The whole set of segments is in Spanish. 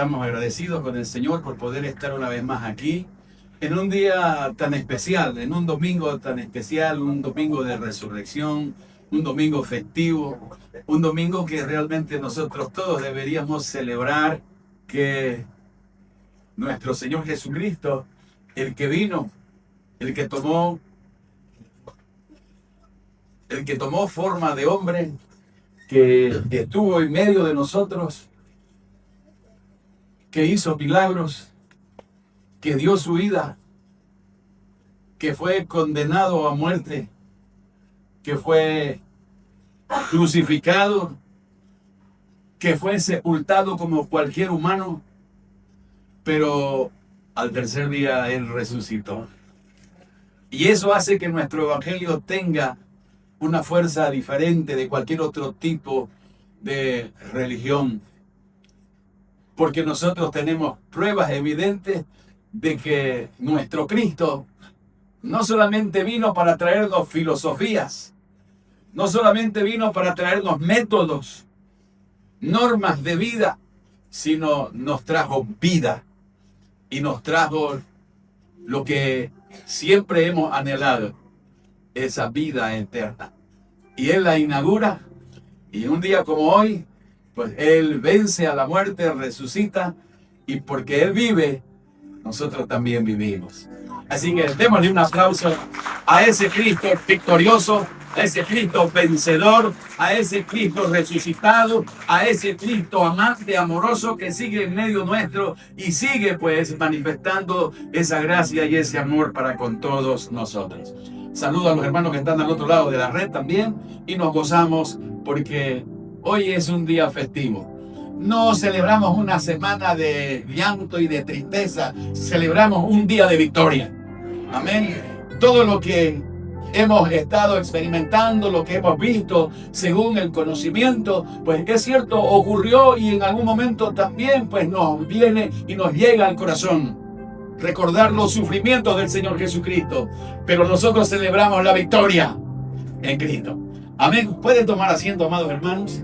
Estamos agradecidos con el Señor por poder estar una vez más aquí en un día tan especial, en un domingo tan especial, un domingo de resurrección, un domingo festivo, un domingo que realmente nosotros todos deberíamos celebrar que nuestro Señor Jesucristo, el que vino, el que tomó forma de hombre, que estuvo en medio de nosotros, que hizo milagros, que dio su vida, que fue condenado a muerte, que fue crucificado, que fue sepultado como cualquier humano, pero al tercer día Él resucitó. Y eso hace que nuestro evangelio tenga una fuerza diferente de cualquier otro tipo de religión. Porque nosotros tenemos pruebas evidentes de que nuestro Cristo no solamente vino para traernos filosofías, no solamente vino para traernos métodos, normas de vida, sino nos trajo vida y nos trajo lo que siempre hemos anhelado, esa vida eterna. Y Él la inaugura, y un día como hoy, pues Él vence a la muerte, resucita, y porque Él vive, nosotros también vivimos. Así que démosle un aplauso a ese Cristo victorioso, a ese Cristo vencedor, a ese Cristo resucitado, a ese Cristo amante, amoroso que sigue en medio nuestro y sigue pues manifestando esa gracia y ese amor para con todos nosotros. Saludo a los hermanos que están al otro lado de la red también y nos gozamos porque hoy es un día festivo. No celebramos una semana de llanto y de tristeza, celebramos un día de victoria. Amén. Todo lo que hemos estado experimentando, lo que hemos visto según el conocimiento, pues es cierto, ocurrió y en algún momento también pues nos viene y nos llega al corazón recordar los sufrimientos del Señor Jesucristo, pero nosotros celebramos la victoria en Cristo. Amén. ¿Pueden tomar asiento, amados hermanos?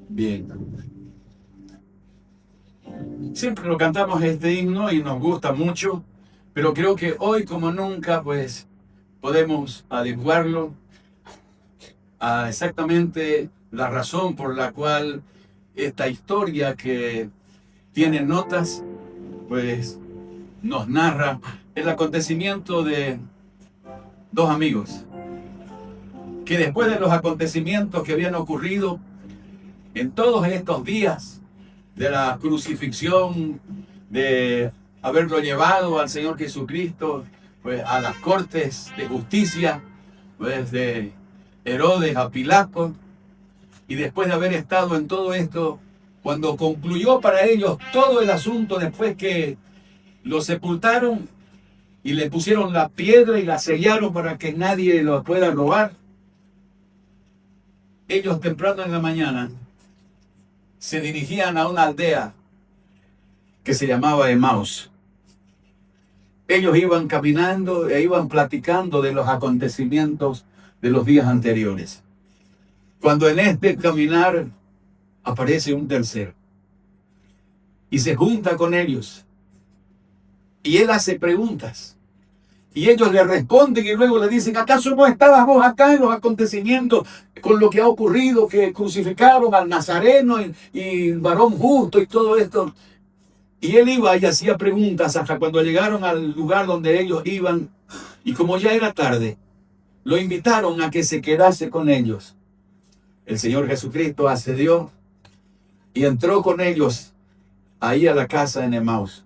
Bien. Siempre lo cantamos este himno y nos gusta mucho, pero creo que hoy como nunca pues podemos adecuarlo a exactamente la razón por la cual esta historia que tiene notas pues nos narra el acontecimiento de dos amigos que después de los acontecimientos que habían ocurrido en todos estos días de la crucifixión, de haberlo llevado al Señor Jesucristo pues a las cortes de justicia, pues de Herodes a Pilato, y después de haber estado en todo esto, cuando concluyó para ellos todo el asunto, después que lo sepultaron y le pusieron la piedra y la sellaron para que nadie lo pueda robar, ellos temprano en la mañana se dirigían a una aldea que se llamaba Emaús. Ellos iban caminando e iban platicando de los acontecimientos de los días anteriores. Cuando en este caminar aparece un tercero y se junta con ellos y él hace preguntas y ellos le responden y luego le dicen: ¿acaso no estabas vos acá en los acontecimientos con lo que ha ocurrido, que crucificaron al Nazareno y varón justo y todo esto? Y él iba y hacía preguntas hasta cuando llegaron al lugar donde ellos iban, y como ya era tarde, lo invitaron a que se quedase con ellos. El Señor Jesucristo accedió y entró con ellos ahí a la casa en Emaús.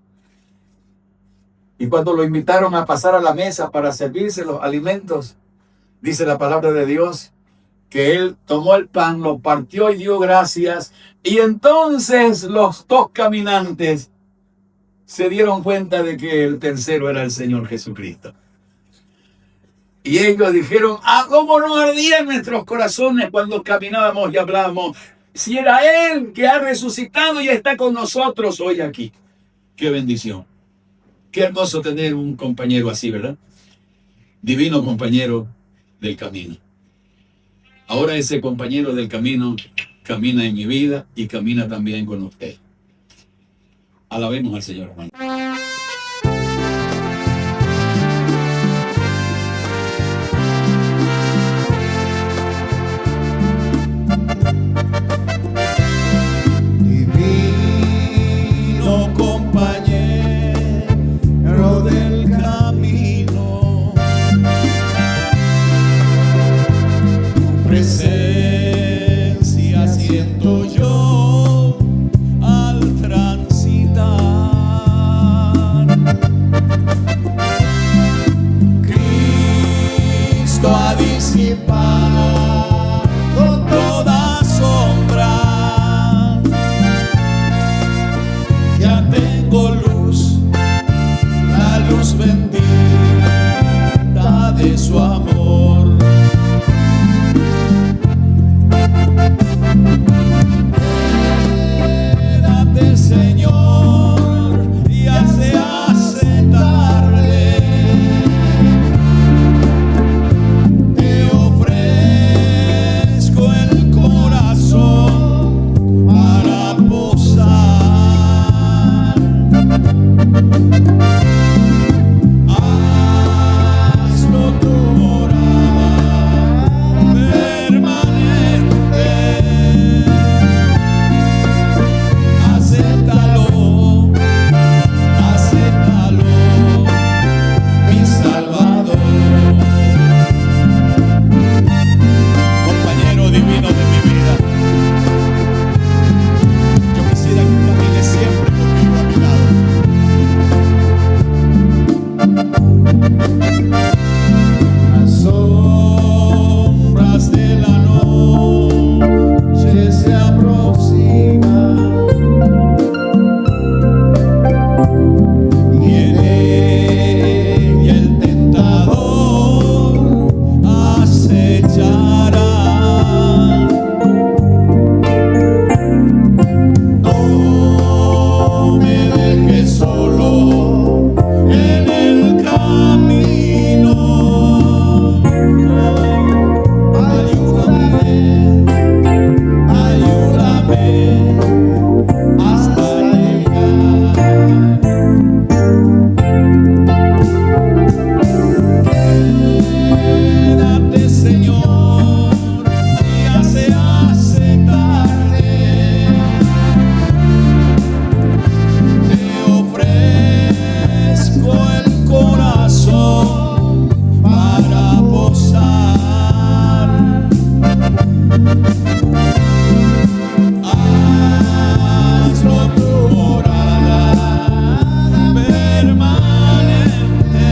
Y cuando lo invitaron a pasar a la mesa para servirse los alimentos, dice la palabra de Dios que él tomó el pan, lo partió y dio gracias. Y entonces los dos caminantes se dieron cuenta de que el tercero era el Señor Jesucristo. Y ellos dijeron: ¿cómo no ardían nuestros corazones cuando caminábamos y hablábamos Si era Él que ha resucitado y está con nosotros hoy aquí. Qué bendición. Qué hermoso tener un compañero así, ¿verdad? Divino compañero del camino. Ahora ese compañero del camino camina en mi vida y camina también con usted. Alabemos al Señor, hermano. Divino compañero del camino, tu presencia siento yo al transitar. Cristo ha disipado toda sombra. Ya tengo luz, la luz bendita de su amor. Quédate, Señor, ya se hace tarde. Te ofrezco el corazón para posar. Hazlo tu morada permanente. Acéptalo, acéptalo, mi Salvador. Compañero divino de mi vida, yo quisiera que camine siempre conmigo a mi lado. Las sombras de la noche se aproximan y en ella el tentador acechará. No me dejes solo en el camino. Ayúdame, ayúdame hasta llegar. Quédate, Señor, ya se hace tarde. Te ofrezco el corazón para posar. Hazlo tu morada permanente.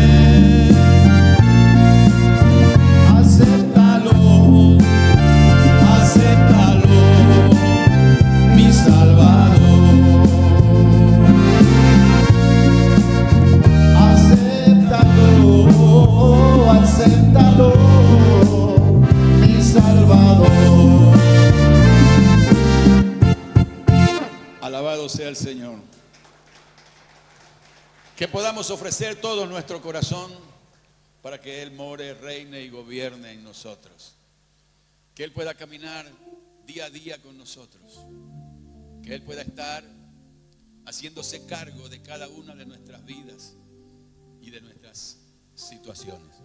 Acéptalo, acéptalo, mi Salvador. Acéptalo, acéptalo, mi Salvador. Alabado sea el Señor. Que podamos ofrecer todo nuestro corazón para que Él more, reine y gobierne en nosotros. Que Él pueda caminar día a día con nosotros. Que Él pueda estar haciéndose cargo de cada una de nuestras vidas y de nuestras situaciones.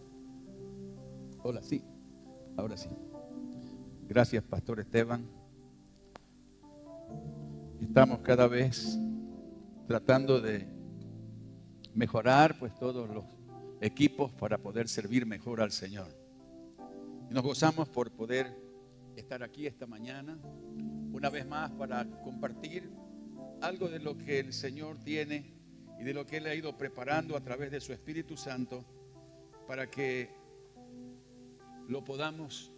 Hola, sí, ahora sí. Gracias, Pastor Esteban. Estamos cada vez tratando de mejorar pues todos los equipos para poder servir mejor al Señor. Y nos gozamos por poder estar aquí esta mañana, una vez más para compartir algo de lo que el Señor tiene y de lo que Él ha ido preparando a través de su Espíritu Santo para que lo podamos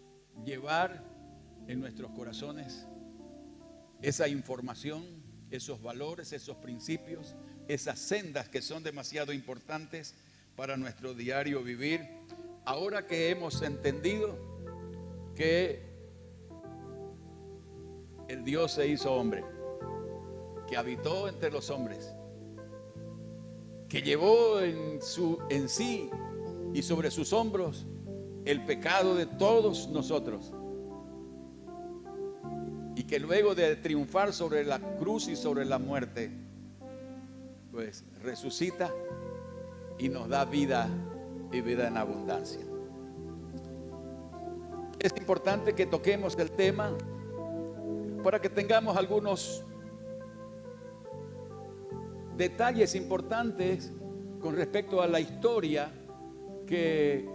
llevar en nuestros corazones, esa información, esos valores, esos principios, esas sendas que son demasiado importantes para nuestro diario vivir. Ahora que hemos entendido que el Dios se hizo hombre, que habitó entre los hombres, que llevó en sí y sobre sus hombros el pecado de todos nosotros, y que luego de triunfar sobre la cruz y sobre la muerte, pues resucita y nos da vida y vida en abundancia. Es importante que toquemos el tema para que tengamos algunos detalles importantes con respecto a la historia que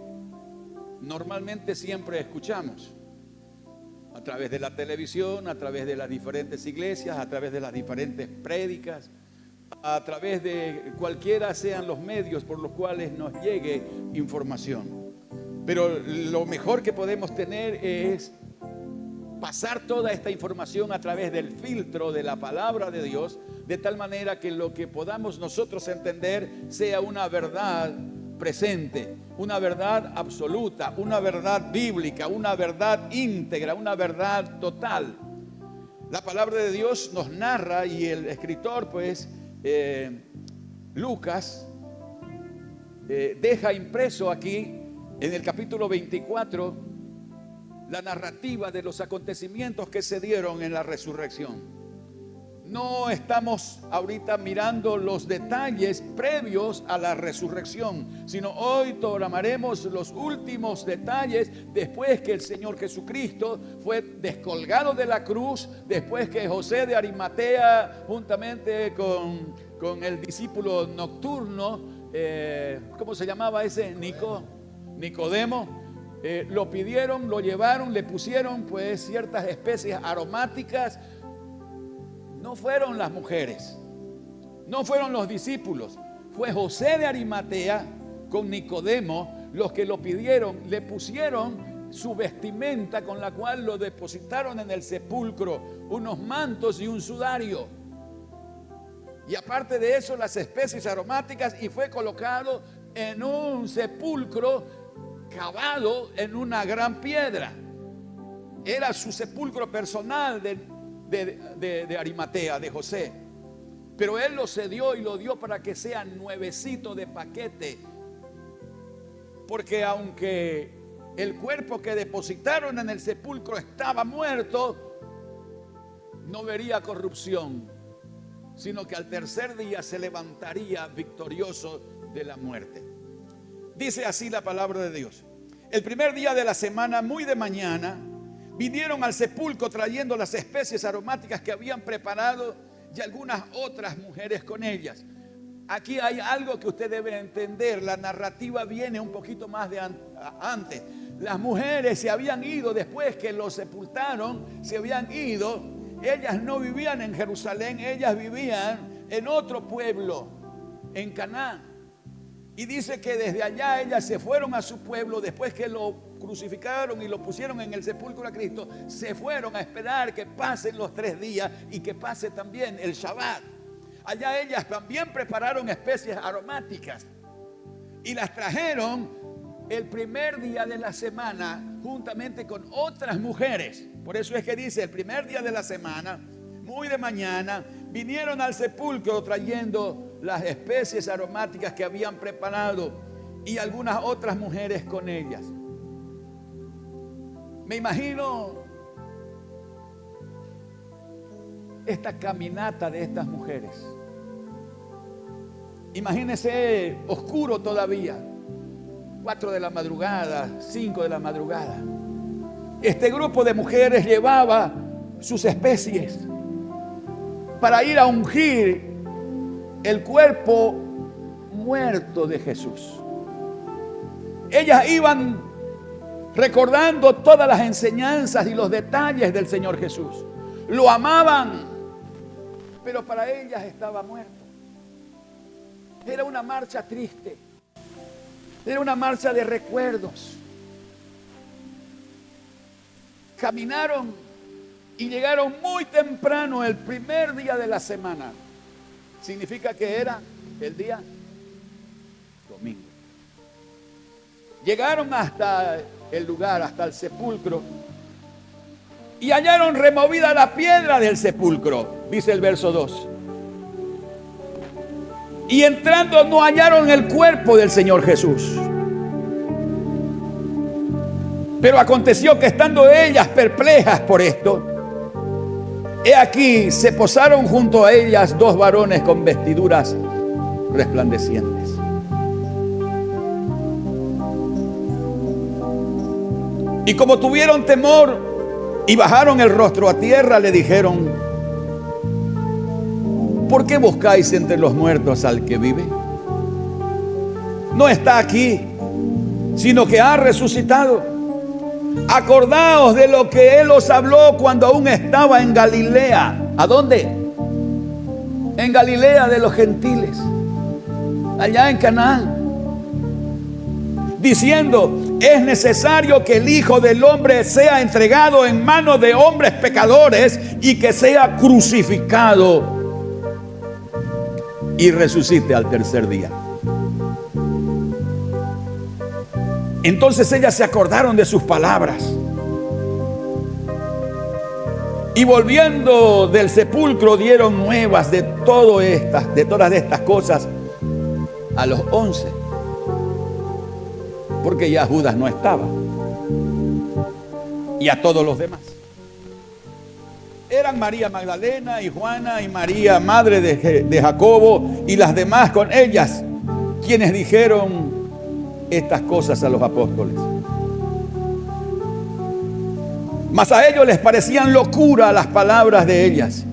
normalmente siempre escuchamos a través de la televisión, a través de las diferentes iglesias, a través de las diferentes prédicas, a través de cualquiera sean los medios por los cuales nos llegue información. Pero lo mejor que podemos tener es pasar toda esta información a través del filtro de la palabra de Dios, de tal manera que lo que podamos nosotros entender sea una verdad presente, una verdad absoluta, una verdad bíblica, una verdad íntegra, una verdad total. La palabra de Dios nos narra, y el escritor, pues, Lucas, deja impreso aquí en el capítulo 24 la narrativa de los acontecimientos que se dieron en la resurrección. No estamos ahorita mirando los detalles previos a la resurrección, sino hoy tomaremos los últimos detalles después que el Señor Jesucristo fue descolgado de la cruz, después que José de Arimatea, juntamente con el discípulo nocturno, ¿cómo se llamaba ese? Nicodemo, lo pidieron, lo llevaron, le pusieron pues ciertas especies aromáticas. No fueron las mujeres, no fueron los discípulos, fue José de Arimatea con Nicodemo los que lo pidieron, le pusieron su vestimenta con la cual lo depositaron en el sepulcro, unos mantos y un sudario. Y aparte de eso, las especies aromáticas, y fue colocado en un sepulcro cavado en una gran piedra. Era su sepulcro personal de Arimatea, de José. Pero él lo cedió y lo dio para que sea nuevecito de paquete. Porque aunque el cuerpo que depositaron en el sepulcro estaba muerto, no vería corrupción, sino que al tercer día se levantaría victorioso de la muerte. Dice así la palabra de Dios: el primer día de la semana, muy de mañana, vinieron al sepulcro trayendo las especies aromáticas que habían preparado y algunas otras mujeres con ellas. Aquí hay algo que usted debe entender. La narrativa viene un poquito más de antes. Las mujeres se habían ido después que los sepultaron, se habían ido. Ellas no vivían en Jerusalén, ellas vivían en otro pueblo, en Caná. Y dice que desde allá ellas se fueron a su pueblo después que lo crucificaron y lo pusieron en el sepulcro a Cristo. Se fueron a esperar que pasen los 3 días y que pase también el Shabbat. Allá ellas también prepararon especies aromáticas y las trajeron el primer día de la semana juntamente con otras mujeres. Por eso es que dice: el primer día de la semana, muy de mañana, vinieron al sepulcro trayendo las especies aromáticas que habían preparado y algunas otras mujeres con ellas. Me imagino esta caminata de estas mujeres. Imagínese oscuro todavía, 4 de la madrugada, 5 de la madrugada. Este grupo de mujeres llevaba sus especies para ir a ungir el cuerpo muerto de Jesús. Ellas iban recordando todas las enseñanzas y los detalles del Señor Jesús. Lo amaban, pero para ellas estaba muerto. Era una marcha triste. Era una marcha de recuerdos. Caminaron y llegaron muy temprano el primer día de la semana. Significa que era el día domingo. Llegaron hasta el lugar, hasta el sepulcro. Y hallaron removida la piedra del sepulcro, dice el verso 2. Y entrando no hallaron el cuerpo del Señor Jesús. Pero aconteció que estando ellas perplejas por esto, he aquí se posaron junto a ellas dos varones con vestiduras resplandecientes. Y como tuvieron temor y bajaron el rostro a tierra, le dijeron: ¿por qué buscáis entre los muertos al que vive? No está aquí, sino que ha resucitado. Acordaos de lo que Él os habló cuando aún estaba en Galilea. ¿A dónde? En Galilea de los gentiles, allá en Canaán, diciendo: es necesario que el Hijo del Hombre sea entregado en manos de hombres pecadores y que sea crucificado y resucite al tercer día. Entonces ellas se acordaron de sus palabras y volviendo del sepulcro dieron nuevas de todas estas cosas a los 11, porque ya Judas no estaba, y a todos los demás. Eran María Magdalena y Juana y María, madre de Jacobo, y las demás con ellas, quienes dijeron estas cosas a los apóstoles. Mas a ellos les parecían locura las palabras de ellas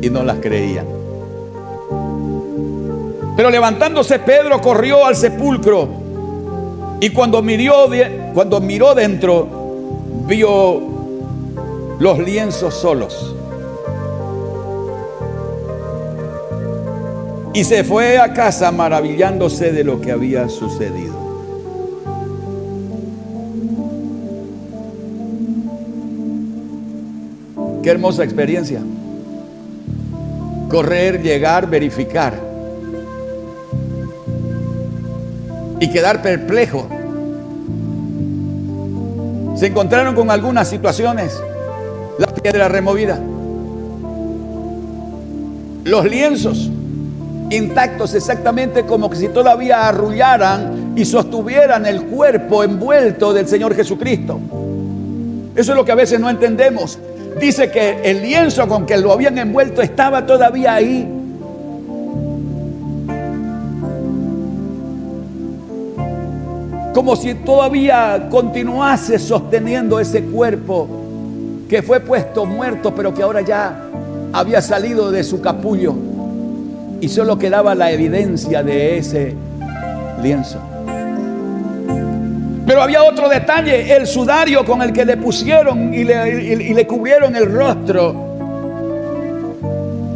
y no las creían. Pero levantándose Pedro corrió al sepulcro y cuando miró dentro, vio los lienzos solos. Y se fue a casa maravillándose de lo que había sucedido. Qué hermosa experiencia. Correr, llegar, verificar. Y quedar perplejo. Se encontraron con algunas situaciones. La piedra removida. Los lienzos intactos, exactamente como que si todavía arrullaran y sostuvieran el cuerpo envuelto del Señor Jesucristo. Eso es lo que a veces no entendemos. Dice que el lienzo con que lo habían envuelto estaba todavía ahí. Como si todavía continuase sosteniendo ese cuerpo que fue puesto muerto, pero que ahora ya había salido de su capullo. Y solo quedaba la evidencia de ese lienzo. Pero había otro detalle: el sudario con el que le pusieron y le cubrieron el rostro.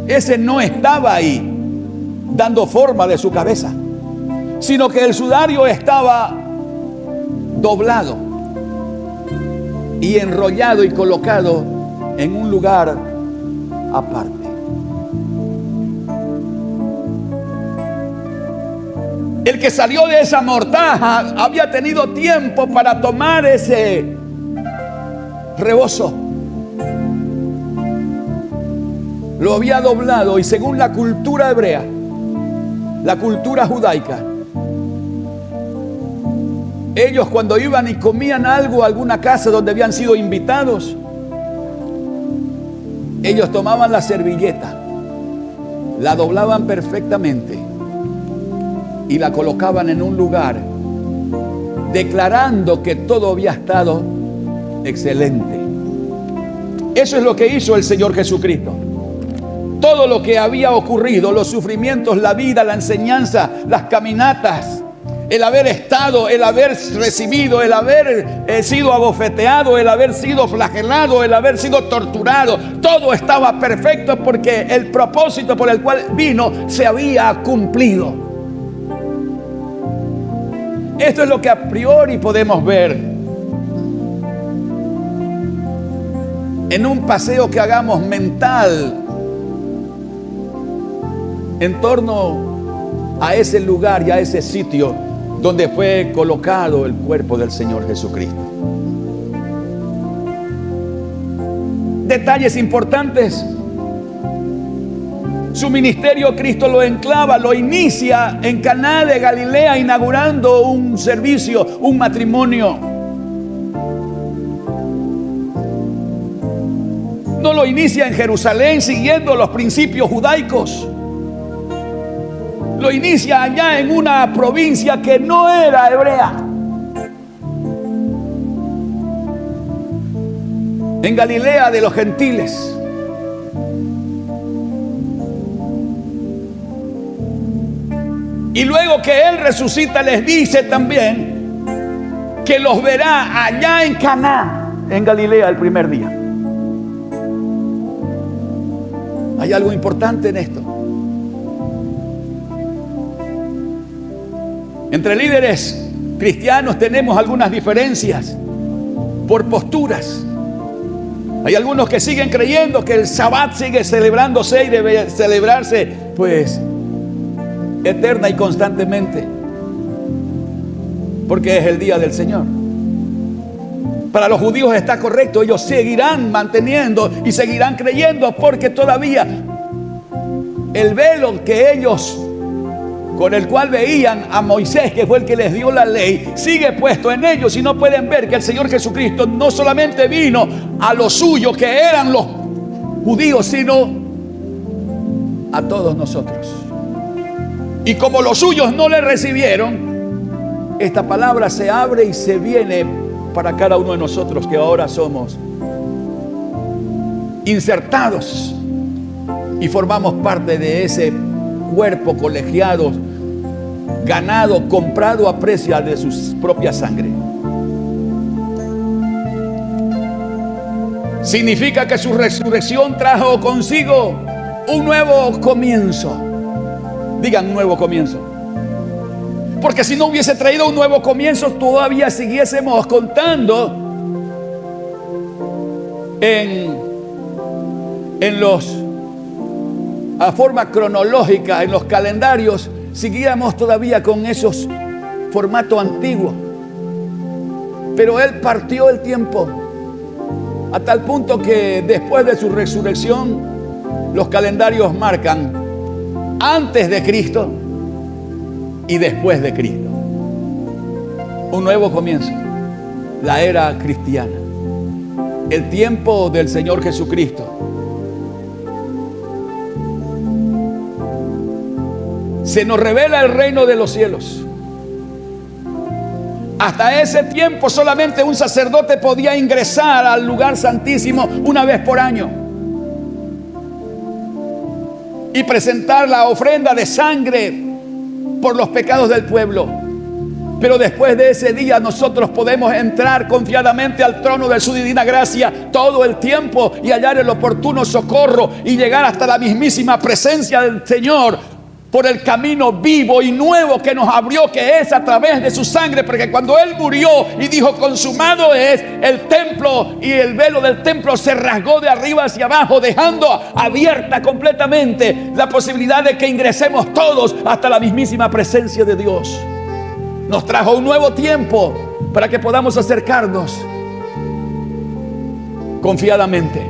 Ese no estaba ahí dando forma de su cabeza, sino que el sudario estaba doblado y enrollado y colocado en un lugar aparte. El que salió de esa mortaja había tenido tiempo para tomar ese rebozo. Lo había doblado y según la cultura hebrea, la cultura judaica, ellos cuando iban y comían algo a alguna casa donde habían sido invitados, ellos tomaban la servilleta, la doblaban perfectamente y la colocaban en un lugar, declarando que todo había estado excelente. Eso es lo que hizo el Señor Jesucristo. Todo lo que había ocurrido, los sufrimientos, la vida, la enseñanza, las caminatas, el haber estado, el haber recibido, el haber sido abofeteado, el haber sido flagelado, el haber sido torturado, todo estaba perfecto porque el propósito por el cual vino se había cumplido. Esto es lo que a priori podemos ver en un paseo que hagamos mental en torno a ese lugar y a ese sitio donde fue colocado el cuerpo del Señor Jesucristo. detalles importantes. Su ministerio Cristo lo enclava, lo inicia en Caná de Galilea, inaugurando un servicio, un matrimonio. No lo inicia en Jerusalén siguiendo los principios judaicos. Lo inicia allá en una provincia que no era hebrea. En Galilea de los gentiles. Y luego que Él resucita, les dice también que los verá allá en Caná, en Galilea, el primer día. Hay algo importante en esto. Entre líderes cristianos tenemos algunas diferencias por posturas. Hay algunos que siguen creyendo que el Sabbat sigue celebrándose y debe celebrarse, pues, eterna y constantemente, porque es el día del Señor. Para los judíos está correcto, ellos seguirán manteniendo y seguirán creyendo, porque todavía el velo que ellos, con el cual veían a Moisés, que fue el que les dio la ley, sigue puesto en ellos, y no pueden ver que el Señor Jesucristo no solamente vino a los suyos, que eran los judíos, sino a todos nosotros. Y como los suyos no le recibieron, esta palabra se abre y se viene para cada uno de nosotros, que ahora somos insertados y formamos parte de ese cuerpo colegiado, ganado, comprado a precio de su propia sangre. Significa que su resurrección trajo consigo un nuevo comienzo. Digan, nuevo comienzo. Porque si no hubiese traído un nuevo comienzo, todavía siguiésemos contando a forma cronológica, en los calendarios, seguíamos todavía con esos formatos antiguos. Pero Él partió el tiempo a tal punto que después de su resurrección, los calendarios marcan antes de Cristo y después de Cristo. Un nuevo comienzo. La era cristiana. El tiempo del Señor Jesucristo. Se nos revela el reino de los cielos. Hasta ese tiempo solamente un sacerdote podía ingresar al lugar santísimo una vez por año y presentar la ofrenda de sangre por los pecados del pueblo. Pero después de ese día nosotros podemos entrar confiadamente al trono de su divina gracia todo el tiempo y hallar el oportuno socorro y llegar hasta la mismísima presencia del Señor por el camino vivo y nuevo que nos abrió, que es a través de su sangre. Porque cuando Él murió y dijo consumado es, el templo y el velo del templo se rasgó de arriba hacia abajo, dejando abierta completamente la posibilidad de que ingresemos todos hasta la mismísima presencia de Dios. Nos trajo un nuevo tiempo para que podamos acercarnos confiadamente,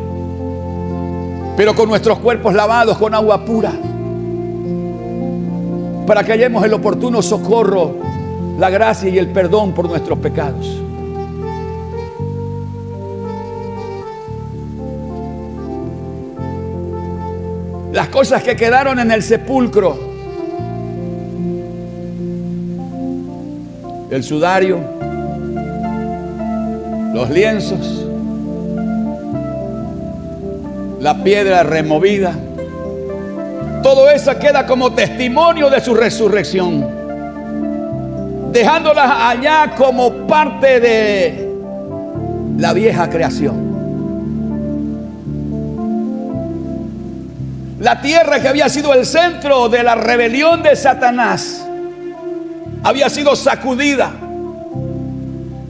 pero con nuestros cuerpos lavados con agua pura, para que hallemos el oportuno socorro, la gracia y el perdón por nuestros pecados. Las cosas que quedaron en el sepulcro, el sudario, los lienzos, la piedra removida, todo eso queda como testimonio de su resurrección, dejándolas allá como parte de la vieja creación. La tierra, que había sido el centro de la rebelión de Satanás, había sido sacudida,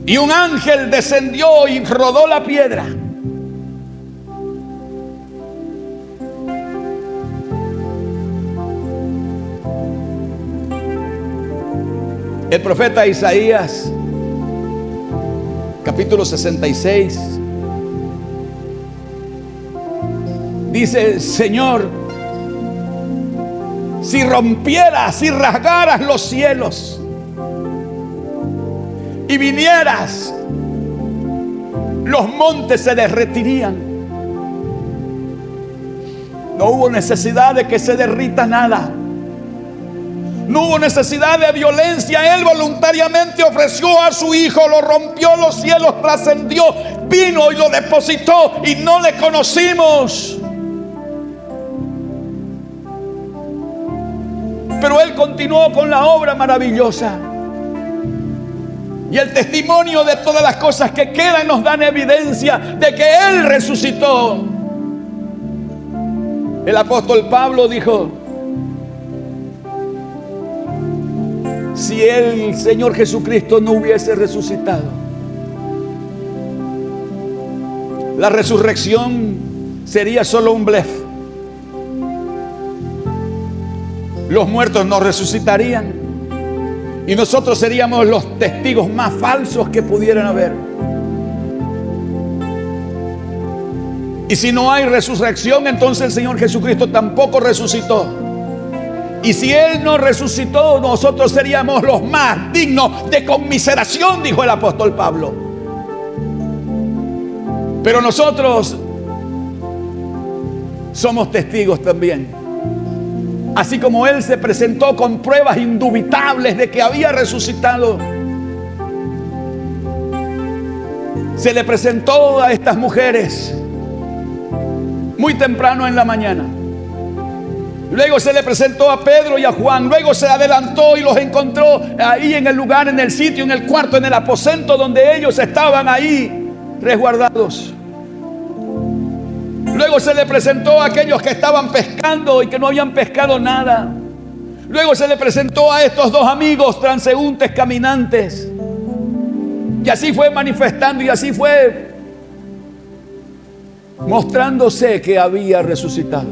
y un ángel descendió y rodó la piedra. El profeta Isaías, capítulo 66, Dice: Señor, si rompieras, si rasgaras los cielos y vinieras, los montes se derretirían. No hubo necesidad de que se derrita nada. No hubo necesidad de violencia. Él voluntariamente ofreció a su hijo, lo rompió, los cielos trascendió, vino y lo depositó y no le conocimos. Pero Él continuó con la obra maravillosa. Y el testimonio de todas las cosas que quedan nos dan evidencia de que Él resucitó. El apóstol Pablo dijo: si el Señor Jesucristo no hubiese resucitado, la resurrección sería solo un blef. Los muertos no resucitarían y nosotros seríamos los testigos más falsos que pudieran haber. Y si no hay resurrección, entonces el Señor Jesucristo tampoco resucitó. Y si Él no resucitó, nosotros seríamos los más dignos de conmiseración, dijo el apóstol Pablo. Pero nosotros somos testigos también. Así como Él se presentó con pruebas indubitables de que había resucitado, se le presentó a estas mujeres muy temprano en la mañana. Luego se le presentó a Pedro y a Juan. Luego se adelantó y los encontró ahí en el lugar, en el sitio, en el cuarto, en el aposento donde ellos estaban ahí resguardados. Luego se le presentó a aquellos que estaban pescando y que no habían pescado nada. Luego se le presentó a estos dos amigos transeúntes caminantes. Y así fue manifestando y así fue mostrándose que había resucitado.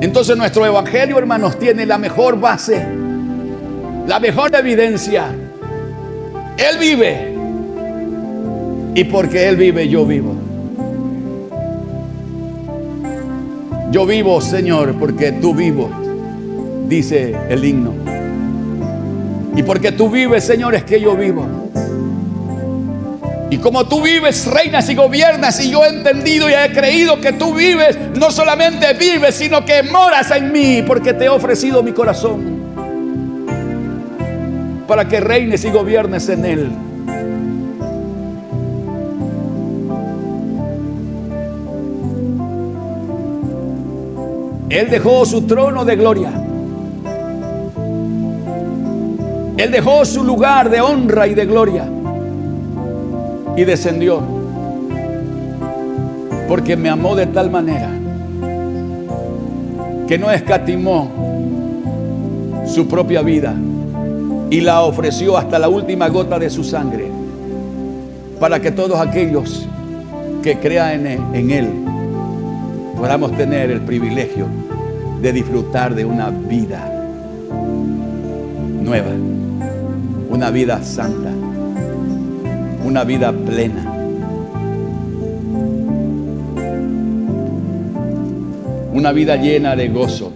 Entonces nuestro evangelio, hermanos, tiene la mejor base, la mejor evidencia. Él vive. Y porque Él vive, yo vivo. Yo vivo, Señor, porque tú vivo, dice el himno. Y porque tú vives, Señor, es que yo vivo. Y como tú vives, reinas y gobiernas, y yo he entendido y he creído que tú vives, no solamente vives, sino que moras en mí, porque te he ofrecido mi corazón para que reines y gobiernes en él. Él dejó su trono de gloria. Él dejó su lugar de honra y de gloria y descendió, porque me amó de tal manera que no escatimó su propia vida y la ofreció hasta la última gota de su sangre, para que todos aquellos que crean en Él podamos tener el privilegio de disfrutar de una vida nueva, una vida santa, una vida plena. Una vida llena de gozo.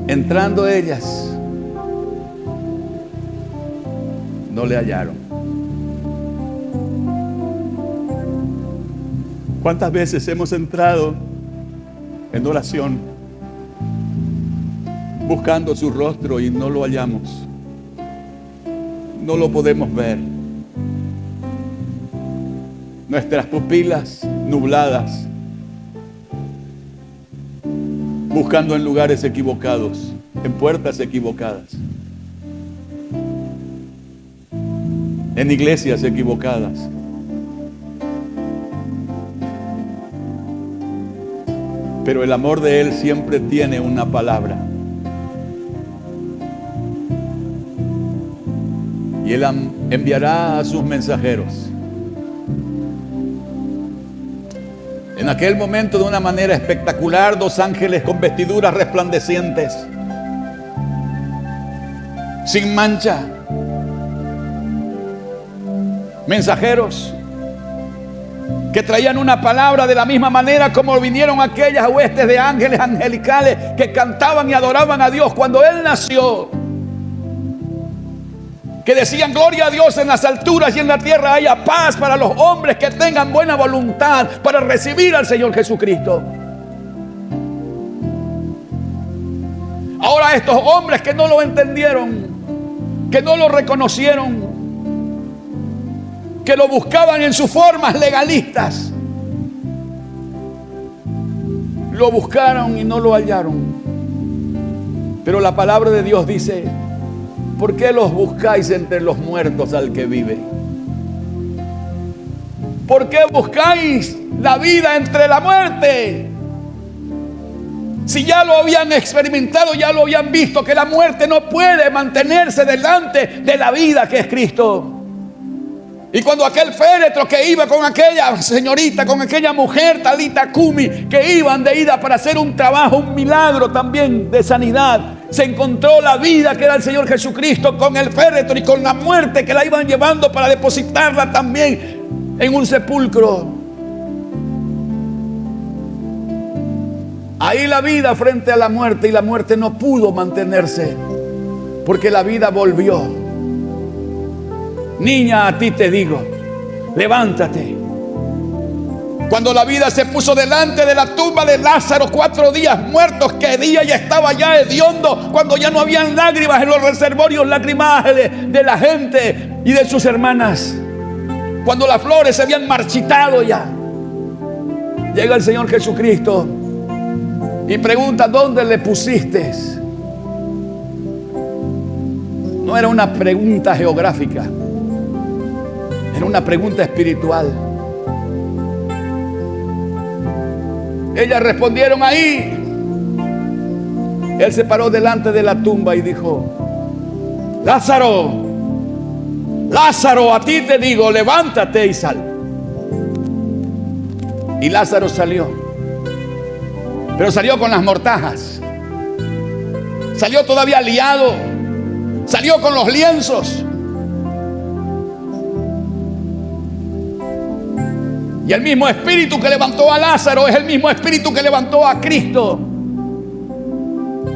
Entrando ellas, no le hallaron. ¿Cuántas veces hemos entrado en oración buscando su rostro y no lo hallamos? No lo podemos ver. Nuestras pupilas nubladas, buscando en lugares equivocados, en puertas equivocadas, en iglesias equivocadas. Pero el amor de Él siempre tiene una palabra. Y Él enviará a sus mensajeros En aquel momento, de una manera espectacular, 2 ángeles con vestiduras resplandecientes, sin mancha, mensajeros que traían una palabra de la misma manera como vinieron aquellas huestes de ángeles angelicales que cantaban y adoraban a Dios cuando Él nació, que decían: gloria a Dios en las alturas y en la tierra haya paz para los hombres que tengan buena voluntad para recibir al Señor Jesucristo. Ahora estos hombres que no lo entendieron, que no lo reconocieron, que lo buscaban en sus formas legalistas, lo buscaron y no lo hallaron. Pero la palabra de Dios dice: ¿por qué los buscáis entre los muertos al que vive? ¿Por qué buscáis la vida entre la muerte? Si ya lo habían experimentado, ya lo habían visto, que la muerte no puede mantenerse delante de la vida que es Cristo. Y cuando aquel féretro que iba con aquella señorita, con aquella mujer, Talita Kumi, que iban de ida para hacer un trabajo, un milagro también de sanidad, se encontró la vida que era el Señor Jesucristo con el féretro y con la muerte que la iban llevando para depositarla también en un sepulcro. Ahí la vida frente a la muerte, y la muerte no pudo mantenerse porque la vida volvió. Niña, a ti te digo, levántate. Cuando la vida se puso delante de la tumba de Lázaro, 4 días muertos, que día ya estaba ya hediondo, cuando ya no habían lágrimas en los reservorios lacrimales de la gente y de sus hermanas, cuando las flores se habían marchitado ya, llega el Señor Jesucristo y pregunta: ¿dónde le pusiste? No era una pregunta geográfica, era una pregunta espiritual. Ellas respondieron: ahí. Él se paró delante de la tumba y dijo: Lázaro, Lázaro, a ti te digo, levántate y sal. Y Lázaro salió, pero salió con las mortajas, salió todavía liado, salió con los lienzos. Y el mismo espíritu que levantó a Lázaro es el mismo espíritu que levantó a Cristo.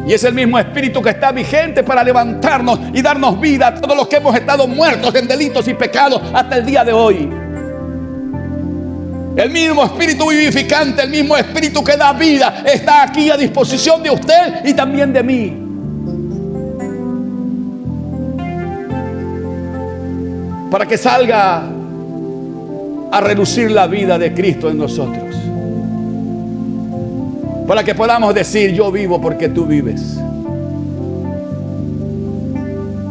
Y es el mismo espíritu que está vigente para levantarnos y darnos vida a todos los que hemos estado muertos en delitos y pecados hasta el día de hoy. El mismo espíritu vivificante, el mismo espíritu que da vida, está aquí a disposición de usted y también de mí. Para que salga a relucir la vida de Cristo en nosotros, para que podamos decir: yo vivo porque tú vives.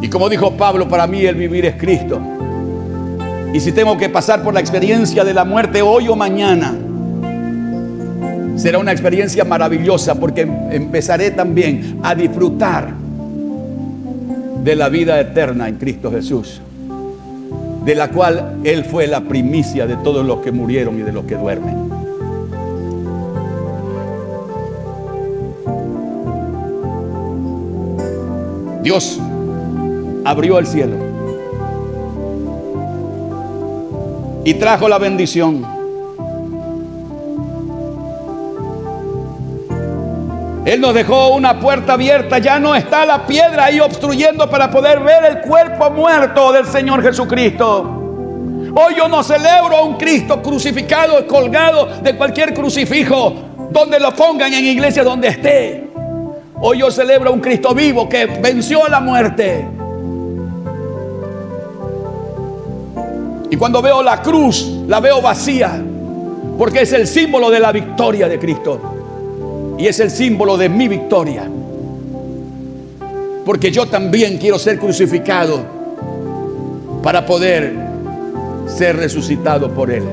Y como dijo Pablo, para mí el vivir es Cristo. Y si tengo que pasar por la experiencia de la muerte hoy o mañana, será una experiencia maravillosa, porque empezaré también a disfrutar de la vida eterna en Cristo Jesús, de la cual Él fue la primicia de todos los que murieron y de los que duermen. Dios abrió el cielo y trajo la bendición. Él nos dejó una puerta abierta. Ya no está la piedra ahí obstruyendo para poder ver el cuerpo muerto del Señor Jesucristo. Hoy yo no celebro a un Cristo crucificado, colgado de cualquier crucifijo, donde lo pongan en iglesia donde esté. Hoy yo celebro a un Cristo vivo que venció la muerte. Y cuando veo la cruz, la veo vacía, porque es el símbolo de la victoria de Cristo. Y es el símbolo de mi victoria. Porque yo también quiero ser crucificado para poder ser resucitado por Él.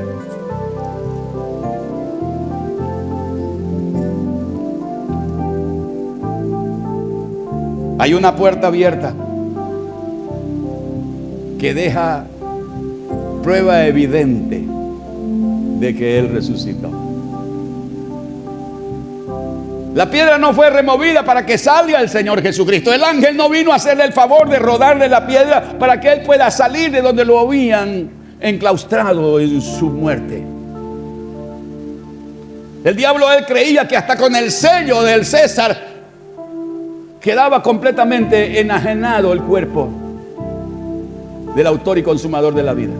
Hay una puerta abierta que deja prueba evidente de que Él resucitó. La piedra no fue removida para que salga el Señor Jesucristo. El ángel no vino a hacerle el favor de rodarle la piedra para que él pueda salir de donde lo habían enclaustrado en su muerte. El diablo, él creía que hasta con el sello del César quedaba completamente enajenado el cuerpo del autor y consumador de la vida.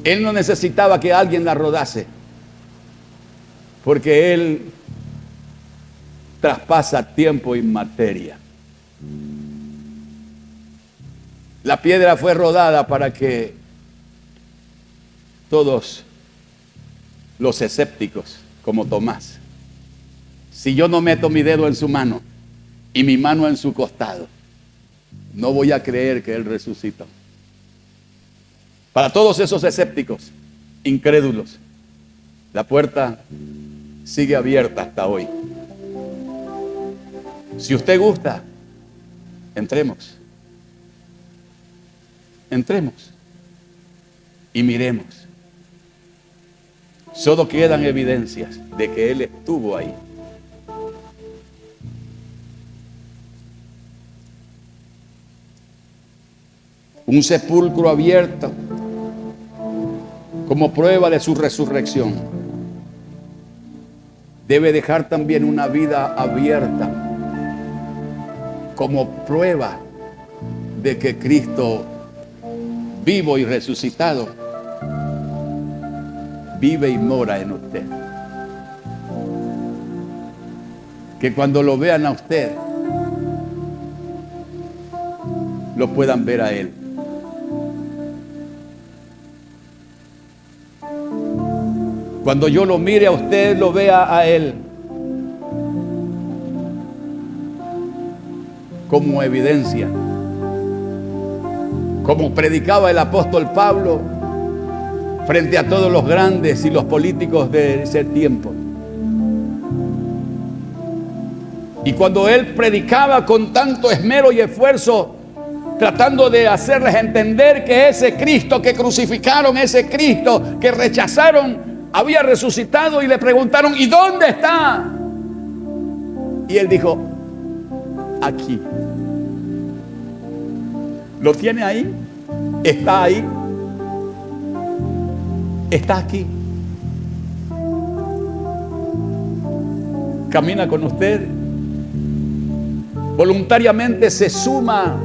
Él no necesitaba que alguien la rodase, porque él traspasa tiempo y materia. La piedra fue rodada para que todos los escépticos, como Tomás, si yo no meto mi dedo en su mano y mi mano en su costado, no voy a creer que él resucitó. Para todos esos escépticos, incrédulos, la puerta sigue abierta hasta hoy. Si usted gusta, entremos. Entremos y miremos. Solo quedan evidencias de que Él estuvo ahí. Un sepulcro abierto como prueba de su resurrección debe dejar también una vida abierta como prueba de que Cristo, vivo y resucitado, vive y mora en usted. Que cuando lo vean a usted, lo puedan ver a Él. Cuando yo lo mire a usted, lo vea a Él como evidencia, como predicaba el apóstol Pablo frente a todos los grandes y los políticos de ese tiempo. Y cuando él predicaba con tanto esmero y esfuerzo, tratando de hacerles entender que ese Cristo que crucificaron, ese Cristo que rechazaron, había resucitado, y le preguntaron: ¿y dónde está? Y él dijo: aquí. ¿Lo tiene ahí? ¿Está ahí? Está aquí. Camina con usted. Voluntariamente se suma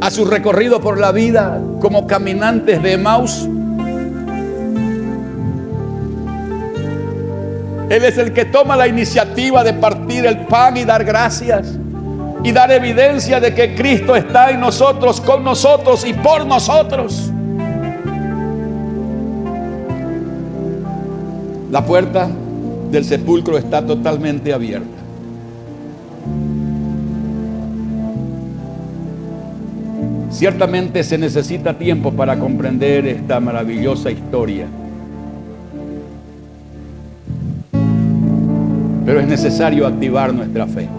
a su recorrido por la vida como caminantes de Emaús. Él es el que toma la iniciativa de partir el pan y dar gracias y dar evidencia de que Cristo está en nosotros, con nosotros y por nosotros. La puerta del sepulcro está totalmente abierta. Ciertamente se necesita tiempo para comprender esta maravillosa historia, pero es necesario activar nuestra fe.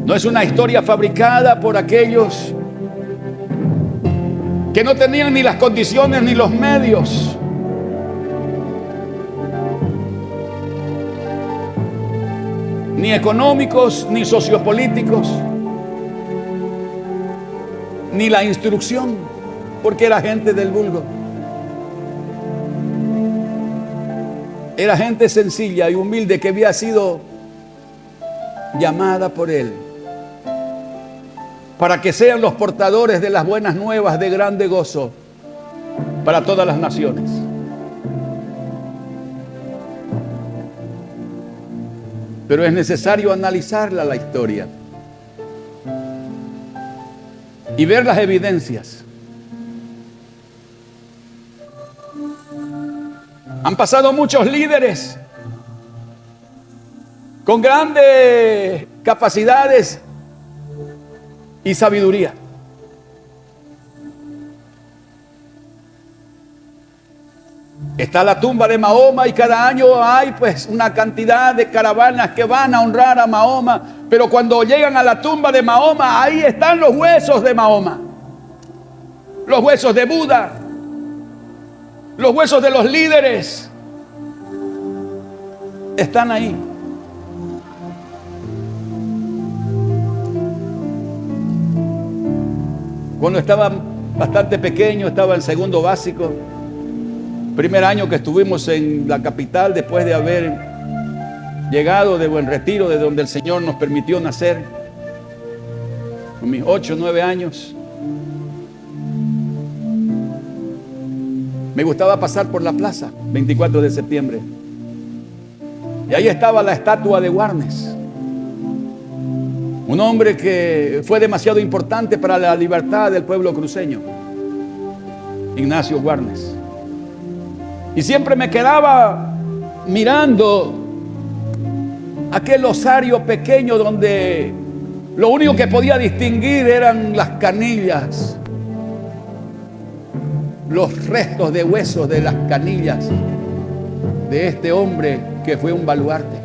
No es una historia fabricada por aquellos que no tenían ni las condiciones ni los medios. Ni económicos, ni sociopolíticos, ni la instrucción, porque era gente del vulgo. Era gente sencilla y humilde que había sido llamada por Él para que sean los portadores de las buenas nuevas de grande gozo para todas las naciones. Pero es necesario analizarla, la historia, y ver las evidencias. Han pasado muchos líderes con grandes capacidades y sabiduría. Está la tumba de Mahoma y cada año hay pues una cantidad de caravanas que van a honrar a Mahoma, pero cuando llegan a la tumba de Mahoma, ahí están los huesos de Mahoma, los huesos de Buda, los huesos de los líderes están ahí. Cuando estaba bastante pequeño, estaba en segundo básico, primer año que estuvimos en la capital después de haber llegado de Buen Retiro, de donde el Señor nos permitió nacer, con mis 8 o 9 años. Me gustaba pasar por la plaza, 24 de septiembre. Y ahí estaba la estatua de Warnes. Un hombre que fue demasiado importante para la libertad del pueblo cruceño. Ignacio Warnes. Y siempre me quedaba mirando aquel osario pequeño donde lo único que podía distinguir eran las canillas, los restos de huesos de las canillas de este hombre que fue un baluarte.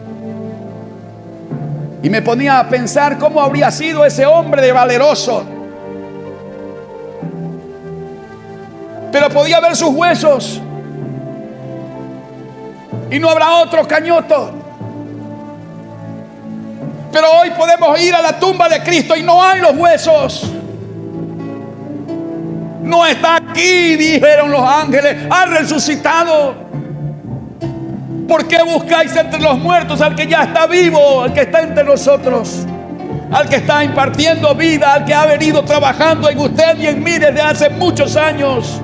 Y me ponía a pensar cómo habría sido ese hombre de valeroso. Pero podía ver sus huesos y no habrá otro Cañoto. Pero hoy podemos ir a la tumba de Cristo y no hay los huesos. No está aquí, dijeron los ángeles, ha resucitado. ¿Por qué buscáis entre los muertos al que ya está vivo, al que está entre nosotros, al que está impartiendo vida, al que ha venido trabajando en usted y en mí desde hace muchos años?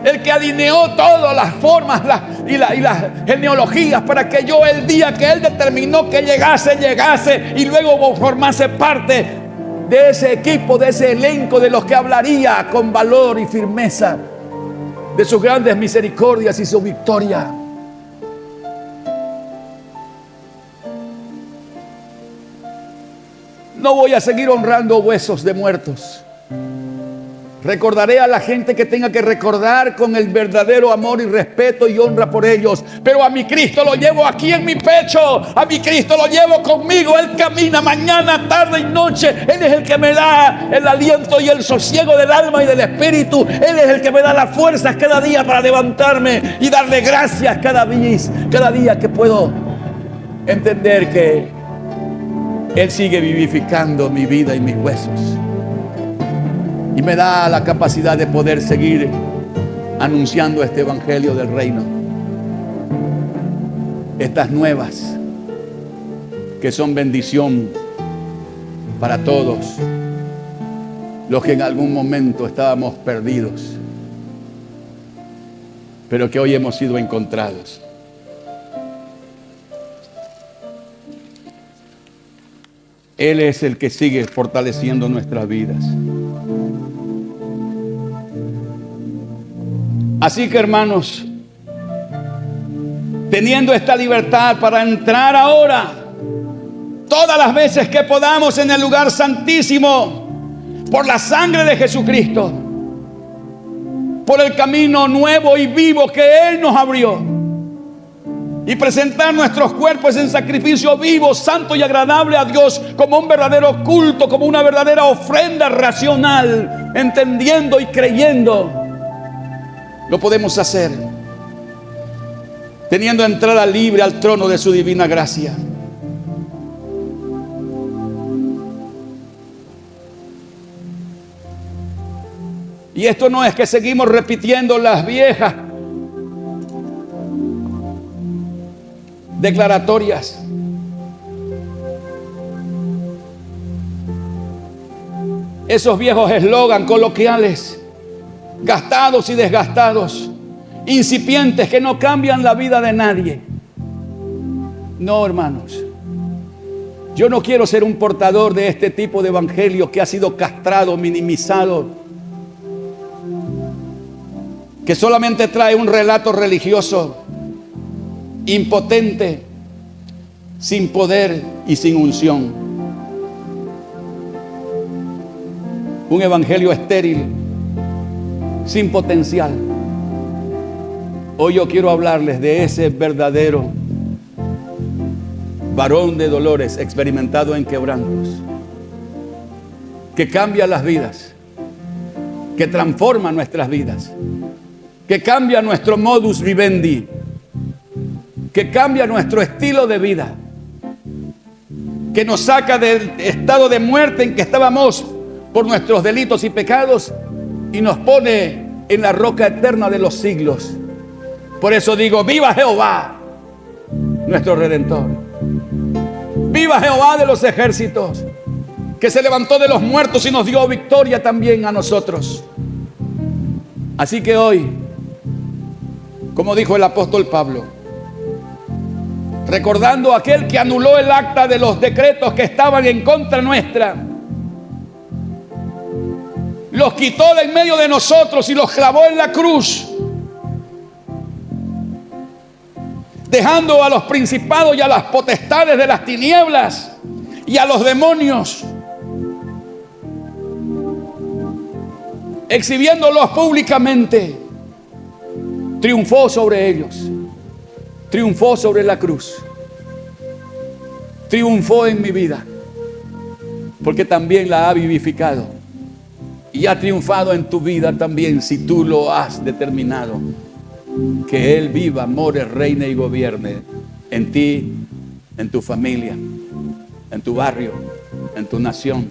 El que alineó todas las formas y las genealogías para que yo, el día que Él determinó que llegase y luego formase parte de ese equipo, de ese elenco de los que hablaría con valor y firmeza de sus grandes misericordias y su victoria. No voy a seguir honrando huesos de muertos. Recordaré a la gente que tenga que recordar con el verdadero amor y respeto y honra por ellos. Pero a mi Cristo lo llevo aquí en mi pecho. A mi Cristo lo llevo conmigo. Él camina mañana, tarde y noche. Él es el que me da el aliento y el sosiego del alma y del espíritu. Él es el que me da las fuerzas cada día para levantarme y darle gracias cada día que puedo entender que Él sigue vivificando mi vida y mis huesos. Y me da la capacidad de poder seguir anunciando este evangelio del reino. Estas nuevas que son bendición para todos los que en algún momento estábamos perdidos, pero que hoy hemos sido encontrados. Él es el que sigue fortaleciendo nuestras vidas. Así que, hermanos, teniendo esta libertad para entrar ahora, todas las veces que podamos, en el lugar santísimo, por la sangre de Jesucristo, por el camino nuevo y vivo que Él nos abrió, y presentar nuestros cuerpos en sacrificio vivo, santo y agradable a Dios, como un verdadero culto, como una verdadera ofrenda racional, entendiendo y creyendo. Lo podemos hacer teniendo entrada libre al trono de su divina gracia. Y esto no es que seguimos repitiendo las viejas declaratorias. Esos viejos eslogan coloquiales, gastados y desgastados, incipientes, que no cambian la vida de nadie. No, hermanos, yo no quiero ser un portador de este tipo de evangelio que ha sido castrado, minimizado, que solamente trae un relato religioso impotente, sin poder y sin unción. Un evangelio estéril, sin potencial. Hoy yo quiero hablarles de ese verdadero varón de dolores, experimentado en quebrantos, que cambia las vidas, que transforma nuestras vidas, que cambia nuestro modus vivendi, que cambia nuestro estilo de vida, que nos saca del estado de muerte en que estábamos por nuestros delitos y pecados y nos pone en la roca eterna de los siglos. Por eso digo, viva Jehová, nuestro Redentor. Viva Jehová de los ejércitos, que se levantó de los muertos y nos dio victoria también a nosotros. Así que hoy, como dijo el apóstol Pablo, recordando a aquel que anuló el acta de los decretos que estaban en contra nuestra, los quitó de en medio de nosotros y los clavó en la cruz, dejando a los principados y a las potestades de las tinieblas y a los demonios, exhibiéndolos públicamente. Triunfó sobre ellos, triunfó sobre la cruz, triunfó en mi vida, porque también la ha vivificado y ha triunfado en tu vida también, si tú lo has determinado, que Él viva, more, reine y gobierne en ti, en tu familia, en tu barrio, en tu nación,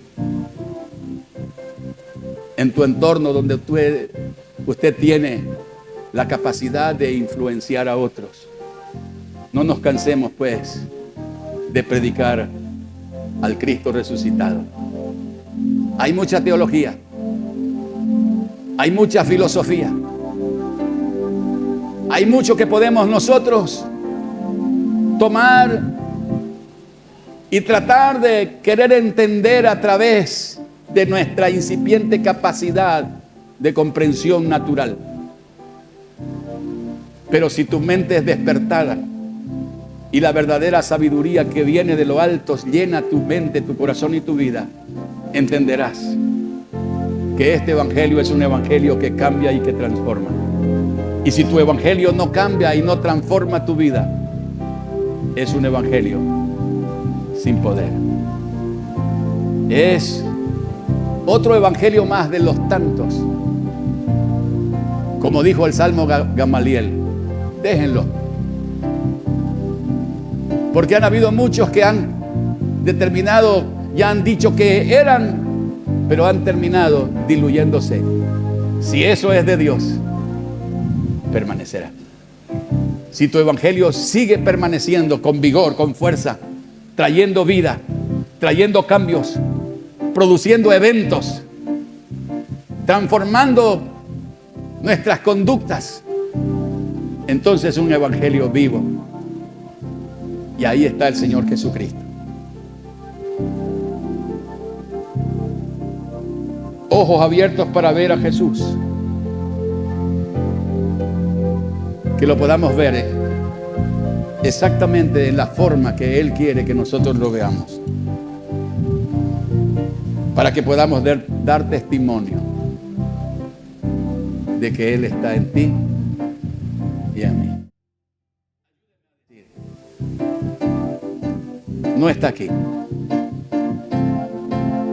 en tu entorno donde usted tiene la capacidad de influenciar a otros. No nos cansemos, pues, de predicar al Cristo resucitado. Hay mucha teología, hay mucha filosofía, hay mucho que podemos nosotros tomar y tratar de querer entender a través de nuestra incipiente capacidad de comprensión natural. Pero si tu mente es despertada y la verdadera sabiduría que viene de lo alto llena tu mente, tu corazón y tu vida, entenderás que este evangelio es un evangelio que cambia y que transforma. Y si tu evangelio no cambia y no transforma tu vida, es un evangelio sin poder. Es otro evangelio más de los tantos. Como dijo el Salmo Gamaliel, déjenlo. Porque han habido muchos que han determinado, ya han dicho que eran, pero han terminado diluyéndose. Si eso es de Dios, permanecerá. Si tu evangelio sigue permaneciendo con vigor, con fuerza, trayendo vida, trayendo cambios, produciendo eventos, transformando nuestras conductas, entonces es un evangelio vivo. Y ahí está el Señor Jesucristo. Ojos abiertos para ver a Jesús. Que lo podamos ver exactamente en la forma que Él quiere que nosotros lo veamos. Para que podamos dar testimonio de que Él está en ti y en mí. No está aquí.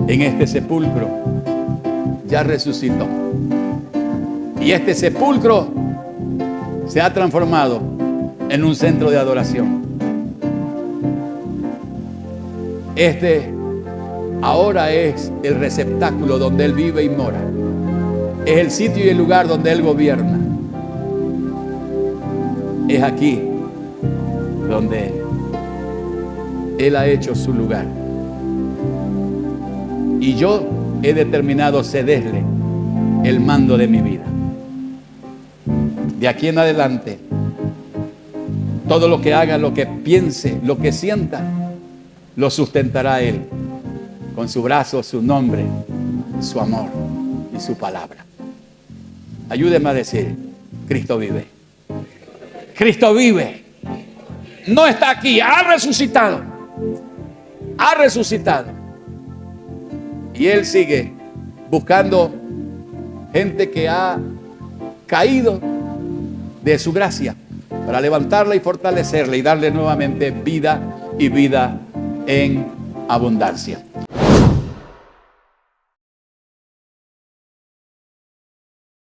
En este sepulcro ya resucitó. Y este sepulcro se ha transformado en un centro de adoración. Este ahora es el receptáculo donde Él vive y mora. Es el sitio y el lugar donde Él gobierna. Es aquí donde Él ha hecho su lugar. Y yo he determinado cederle el mando de mi vida. De aquí en adelante, todo lo que haga, lo que piense, lo que sienta, lo sustentará Él con su brazo, su nombre, su amor y su palabra. Ayúdeme a decir, Cristo vive. Cristo vive. No está aquí, ha resucitado. Ha resucitado. Y Él sigue buscando gente que ha caído de su gracia para levantarla y fortalecerla y darle nuevamente vida y vida en abundancia.